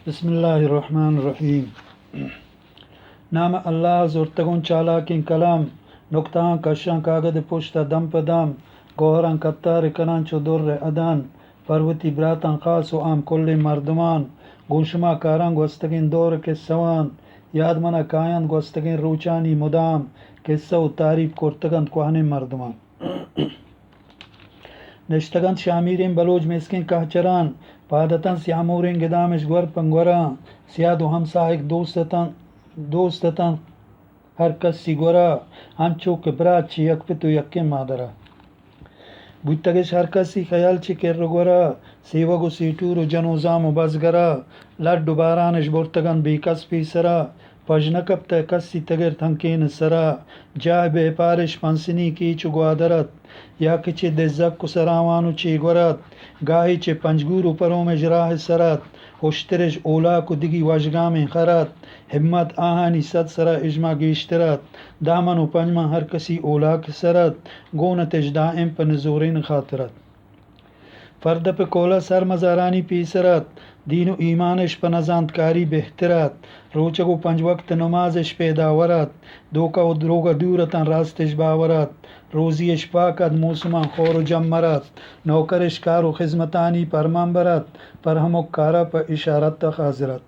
بسم الله الرحمن الرحیم. نام الله زرتگون چالاکین کلام نکتان کشان کاغد پشت دم پدم گوهران کتار کنان چو در ادان پروتی براتان خاص و عام کل مردمان گوشما کاران گوستگین دور کے سوان یاد منا کایان گوستگین روچانی مدام قصه و تعریف کرتگند کوھنیں مردمان نشتگند شامیرین بلوچ مسکین کہچران پادتن سیامورین گدامش گور پنگورا سیاد و همسایک دوستتن هر کسی گورا همچو که برات چی یک پتو یکی مادرا بودتگش هر کسی خیال چی کر گورا سیوگو سیٹور و جنوزام و بزگرا لڈو بارانش برتگند بی کس پیسرا پجنکب تا کسی تگر تنکین سرا جای بے پارش پنسنی کی چو گوادرت یا کچی دزک کو سراوانو چی گورت گاهی چه پنجگورو پروم جراه سرت هشترش اولا کو دیگی وجگام خرت همت آهانی صد سرا اجما گیشترت دامن و پنجما هر کسی اولا که سرت گونتش دائم پن زورین خاطرت فرد پہ کولا سر مزارانی پیسرت دین و ایمانش پنزاند کاری بہترت روچگو پنج وقت نمازش پیدا ورت دوکا و دروگا دورتن راستش باورت روزیش پاکد موسمان خور و جم مرت نوکرش کار و خدمتانی پرمان برت پر همک کارا پا اشارت تا خاضرت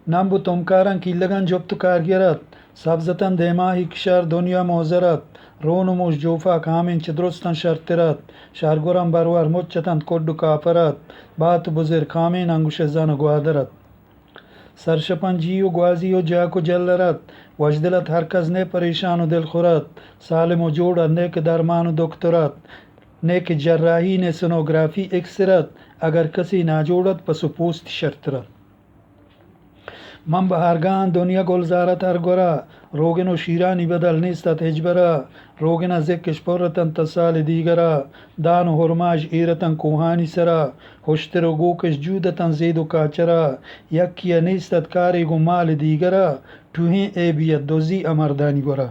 نم بو تمکارن کی لگن جب تو کارگرت سبزتن دیماهی کشار دنیا موزرت رون و موش جوفا کامین چه درستن شرطرت شارگورم برور مچتن کدو کافرت بات بزر کامین انگوش زن گوادرت سرشپن جی و گوازی و جاک و جلرت وجدلت هر کس نه پریشان و دل خورت سالم و جوڑ نیک درمان و دکترت نیک جراحی نے سنوگرافی اکسرت اگر کسی ناجوڑت پسو پوست شرطرت من بهارگان دنیا گلزارت هر گورا روگن و شیرانی بدل نیستت هجبرا روگن زکش پرتن تسال دیگرا دان و هرماش ایرتن کوهانی سرا هشتر و گوکش جودتن زید و کاچرا یکی نیستت کاری گو مال دیگرا توهین ای بیت دوزی امردانی گورا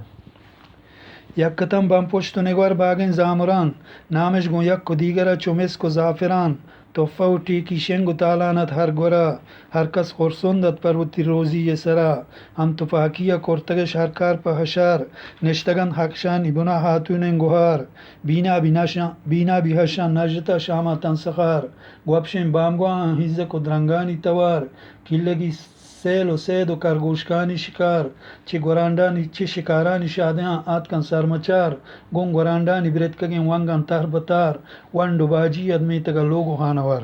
یکتن بم پشت و نگور باگن زامران نامش گو یک و دیگرا چومسک و زافران توفه و ٹیکی شنگ و تالانت هر گورا هر کس خورسندت پروتی روزی سرا هم تفاکیه کرتگش هر کار پا هشار نشتگن حقشان ابنا هاتونن گوهار بینا بیهشان نجتا شاما تنسخار گوبشن بامگوان هیزک و درنگانی توار کلگی سیل و سید و کرگوشکانی شکار چه گوراندانی چه شکارانی شادیان آتکن سرمچار گون گوراندانی برتکگین وانگان تر بتار وندو باجی ادمیتگا لوگو خانوار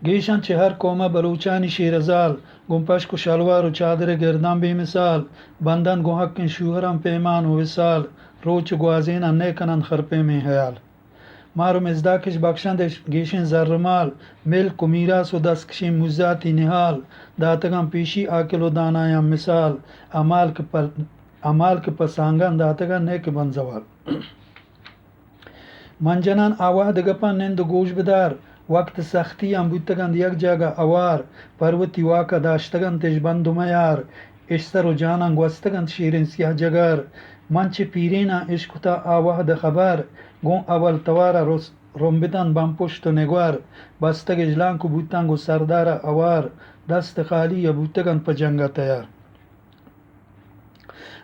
گیشن چه هر کومه بلوچانی شیرزال گون پشک و شلوار و چادر گردان بی مثال بندن گو حقن شوهرم پیمان و وصال روچ گوازین نیکنن خرپے میں حیال مارو مزداکش بخشندش گیشن زرمال ملک و میراث و دستکشین مزاتی نهال داتگان پیشی آکل و دانایان مثال امال که پسانگان داتگان نیک بنزوال منجنان آواه دگپن نند گوش بدار وقت سختی هم بودتگند یک جاگا اوار پروتی واقع داشتگند تش بندو میار اشتر و جانان گوستگند شیرین سیاه جگر منچ پیرینا عشق تا آواه د خبر گون اول توارا رومبتن بم پشت و نگوار بستگ اجلان کو بودتن گو سردار اوار دست خالی یا بودتگند پا جنگا تیار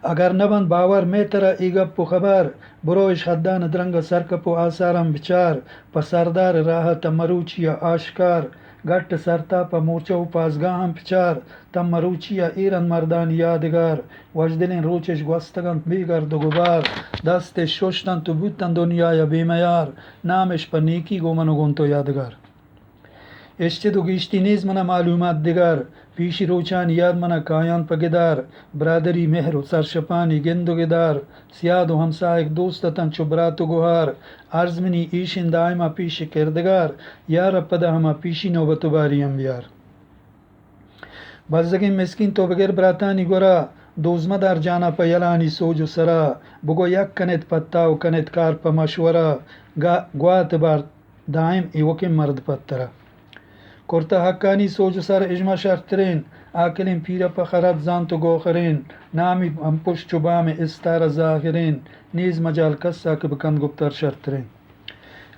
اگر نبند باور می ترا ایگپ و خبر بروش حدان درنگ سرکپ و آثارم بچار پا سردار راہ تمروچی آشکار گٹ سرتا پا مورچہ و پاسگاہم پچار تم مروچی ایرن مردان یادگار وجدلین روچش گوستگند بیگرد و گبار دستش ششتن تو بودتن دنیا یا بیمیار نامش پا نیکی گومن و گون تو یادگار اشتی دو گیشتی نیز منا معلومات دیگر پیشی روچان یاد منا کایان پگدار برادری مهر و سرشپانی گند و گدار سیاد و همسایک دوستتن چو برات و گوهار ارزمنی ایشن دائما پیش کردگار یار پدا ہما پیشی نوبت و باریم بیار بزدگین مسکین تو بغیر براتانی گورا دوزمه در جانا پا یلانی سوج و سرا بگو یک کنت پتا و کنت کار پا مشورا گوات بار دائم ایوک مرد پترا کرتا حقانی سوج سر اجما شرطرین آکلین پیرا پا خرد زانتو گوخرین نامی هم پشت چوبام استار ظاهرین نیز مجال کسا که بکند گفتر شرطرین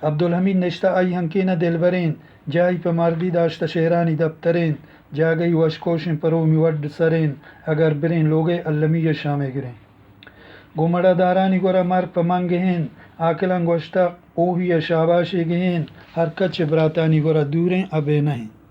عبدالحمید نشتہ آئی ہنکینہ دلبرین جائی پہ مردی داشتہ شہرانی دفترین جا گئی وش کوشن پرومی وڈ سرین اگر برین لوگے المی شامے گریں گمڑا دارانی گورا مر پہ منگہین آکلنگ گوشتہ اوہی شاباشی گہین ہر کچ براتانی گورا دوریں ابے نہیں